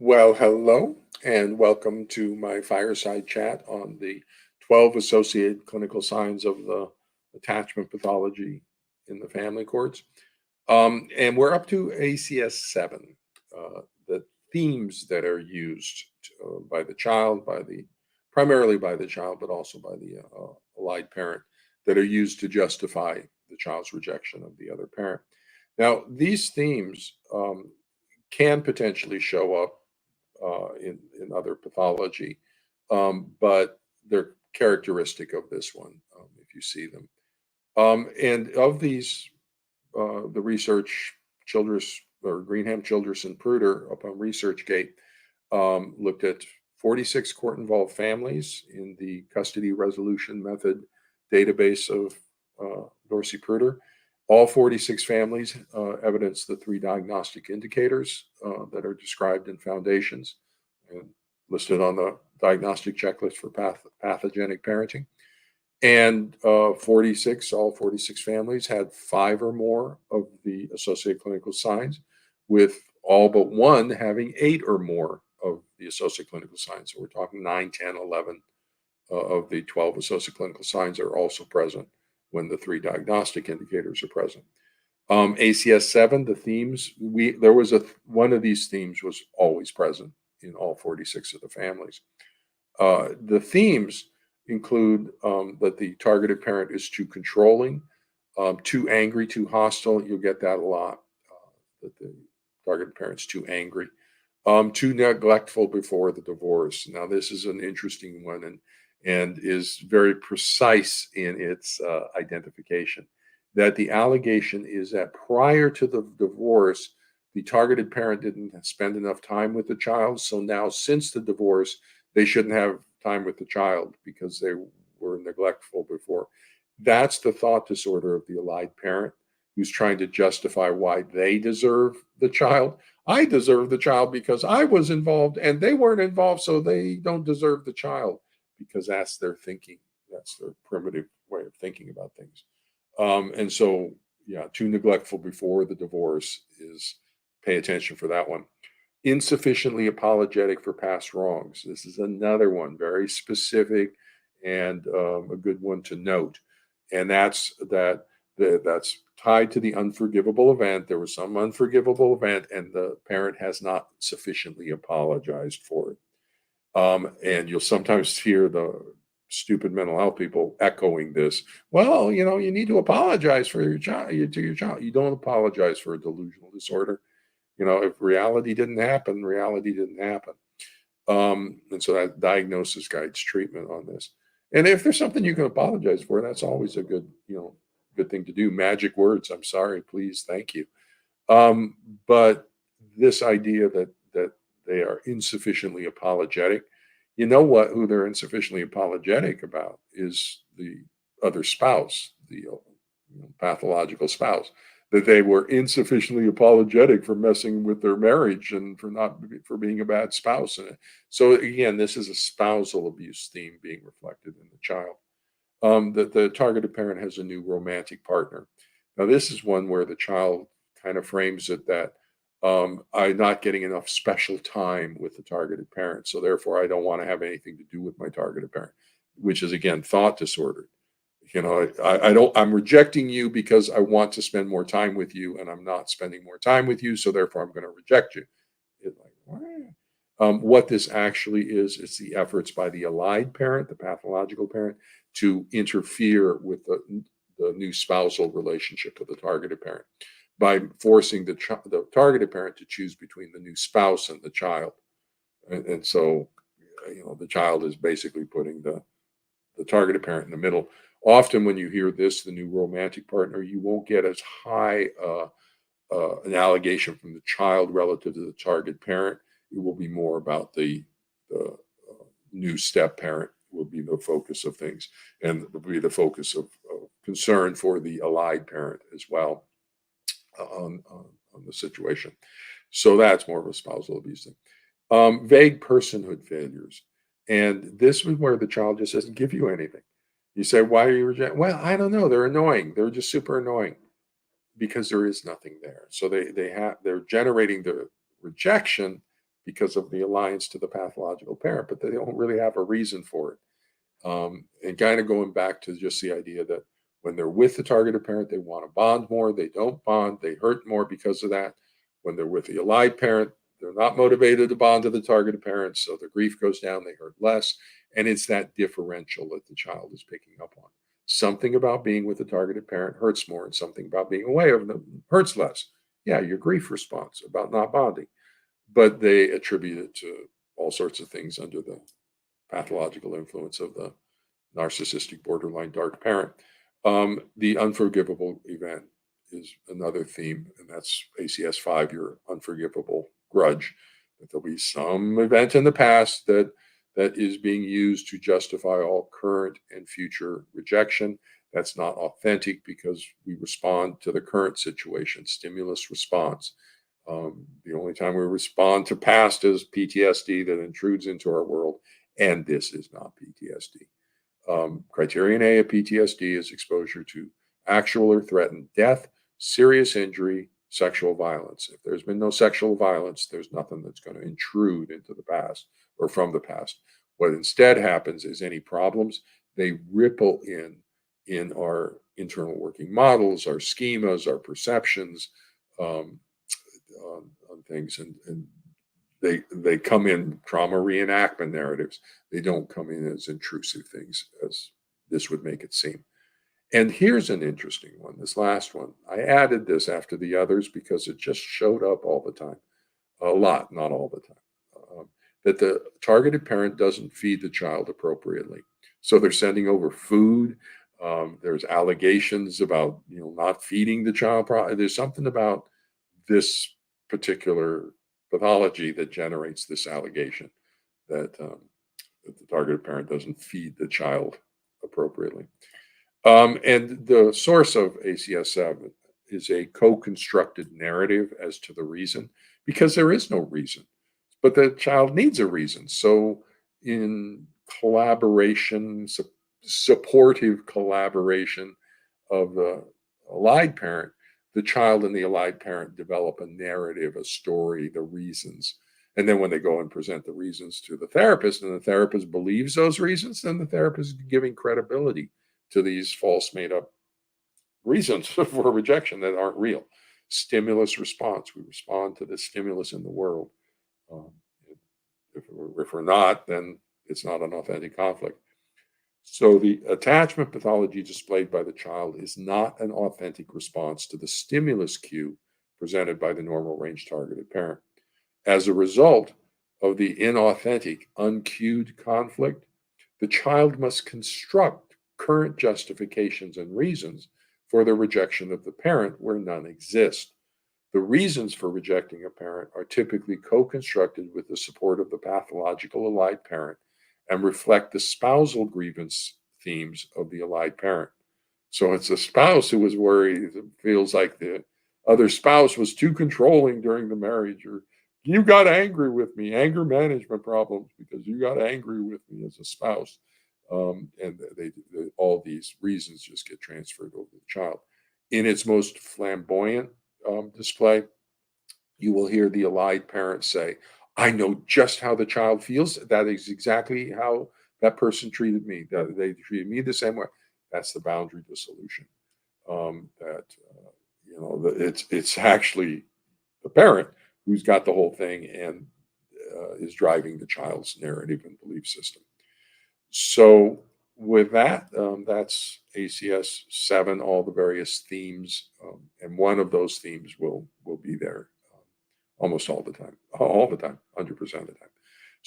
Well, hello, and welcome to my fireside chat on the 12 associated clinical signs of the attachment pathology in the family courts. And we're up to ACS 7, the themes that are used by the child, primarily by the child, but also by the allied parent, that are used to justify the child's rejection of the other parent. Now, these themes can potentially show up in other pathology, but they're characteristic of this one if you see them. And of these, the research, Childress or Greenham, Childress, and Pruder upon ResearchGate looked at 46 court-involved families in the custody resolution method database of Dorsey Pruder. All 46 families evidence the three diagnostic indicators that are described in Foundations and listed on the diagnostic checklist for pathogenic parenting. And all 46 families had 5 or more of the associated clinical signs, with all but one having 8 or more of the associated clinical signs. So we're talking 9, 10, 11 of the 12 associated clinical signs are also present when the 3 diagnostic indicators are present. ACS 7, the themes, one of these themes was always present in all 46 of the families. The themes include that the targeted parent is too controlling, too angry, too hostile. You'll get that a lot, that the targeted parent's too angry, too neglectful before the divorce. Now, this is an interesting one and is very precise in its identification. That the allegation is that prior to the divorce, the targeted parent didn't spend enough time with the child. So now, since the divorce, they shouldn't have time with the child because they were neglectful before. That's the thought disorder of the allied parent who's trying to justify why they deserve the child. I deserve the child because I was involved and they weren't involved, so they don't deserve the child, because that's their thinking. That's their primitive way of thinking about things. And so, yeah, too neglectful before the divorce is, pay attention for that one. Insufficiently apologetic for past wrongs. This is another one, very specific and a good one to note. And that's tied to the unforgivable event. There was some unforgivable event, and the parent has not sufficiently apologized for it. And you'll sometimes hear the stupid mental health people echoing this. Well, you need to apologize for your child to your child. You don't apologize for a delusional disorder. If reality didn't happen, reality didn't happen. And so that diagnosis guides treatment on this. And if there's something you can apologize for, that's always a good thing to do. Magic words: I'm sorry, please, thank you. But this idea that they are insufficiently apologetic, who they're insufficiently apologetic about is the other spouse, the pathological spouse, that they were insufficiently apologetic for messing with their marriage and for being a bad spouse. And so again, this is a spousal abuse theme being reflected in the child. That the targeted parent has a new romantic partner. Now, this is one where the child kind of frames it that I'm not getting enough special time with the targeted parent, so therefore I don't want to have anything to do with my targeted parent, which is again thought disordered. I'm rejecting you because I want to spend more time with you, and I'm not spending more time with you, so therefore I'm going to reject you. What this actually is, it's the efforts by the allied parent, the pathological parent, to interfere with the new spousal relationship with the targeted parent by forcing the targeted parent to choose between the new spouse and the child. And so, the child is basically putting the targeted parent in the middle. Often when you hear this, the new romantic partner, you won't get as high an allegation from the child relative to the target parent. It will be more about the new step parent will be the focus of things, and will be the focus of concern for the allied parent as well on the situation. So that's more of a spousal abuse thing. Vague personhood failures. And this is where the child just doesn't give you anything. You say, why are you rejecting? Well, I don't know. They're annoying. They're just super annoying, because there is nothing there. So they're generating the rejection because of the alliance to the pathological parent, but they don't really have a reason for it. And kind of going back to just the idea that when they're with the targeted parent, they want to bond more. They don't bond. They hurt more because of that. When they're with the allied parent, they're not motivated to bond to the targeted parent, so the grief goes down. They hurt less, and it's that differential that the child is picking up on. Something about being with the targeted parent hurts more, and something about being away from them hurts less. Yeah, your grief response about not bonding, but they attribute it to all sorts of things under the pathological influence of the narcissistic borderline dark parent. The unforgivable event is another theme, and that's ACS 5, your unforgivable grudge. That there'll be some event in the past that is being used to justify all current and future rejection. That's not authentic because we respond to the current situation, stimulus response. The only time we respond to past is PTSD that intrudes into our world, and this is not PTSD. Criterion A of PTSD is exposure to actual or threatened death, serious injury, sexual violence. If there's been no sexual violence, there's nothing that's going to intrude into the past or from the past. What instead happens is any problems, they ripple in our internal working models, our schemas, our perceptions on things, and they come in trauma reenactment narratives. They don't come in as intrusive things as this would make it seem. And here's an interesting one, this last one. I added this after the others because it just showed up all the time. A lot, not all the time. That the targeted parent doesn't feed the child appropriately. So they're sending over food. There's allegations about not feeding the child. There's something about this particular pathology that generates this allegation that the targeted parent doesn't feed the child appropriately. And the source of ACS7 is a co-constructed narrative as to the reason, because there is no reason, but the child needs a reason. So in collaboration, supportive collaboration of the allied parent, the child and the allied parent develop a narrative, a story, the reasons. And then when they go and present the reasons to the therapist, and the therapist believes those reasons, then the therapist is giving credibility to these false made up reasons for rejection that aren't real. Stimulus response. We respond to the stimulus in the world. Um, if we're not, then it's not an authentic conflict. So the attachment pathology displayed by the child is not an authentic response to the stimulus cue presented by the normal range targeted parent. As a result of the inauthentic, uncued conflict, the child must construct current justifications and reasons for the rejection of the parent where none exist. The reasons for rejecting a parent are typically co-constructed with the support of the pathological allied parent and reflect the spousal grievance themes of the allied parent. So it's a spouse who was worried, feels like the other spouse was too controlling during the marriage, or you got angry with me, anger management problems because you got angry with me as a spouse. And all these reasons just get transferred over to the child. In its most flamboyant display, you will hear the allied parent say, I know just how the child feels. That is exactly how that person treated me. That they treated me the same way. That's the boundary dissolution. It's actually the parent who's got the whole thing and is driving the child's narrative and belief system. So with that, that's ACS 7, all the various themes, and one of those themes will be there almost all the time, 100% of the time.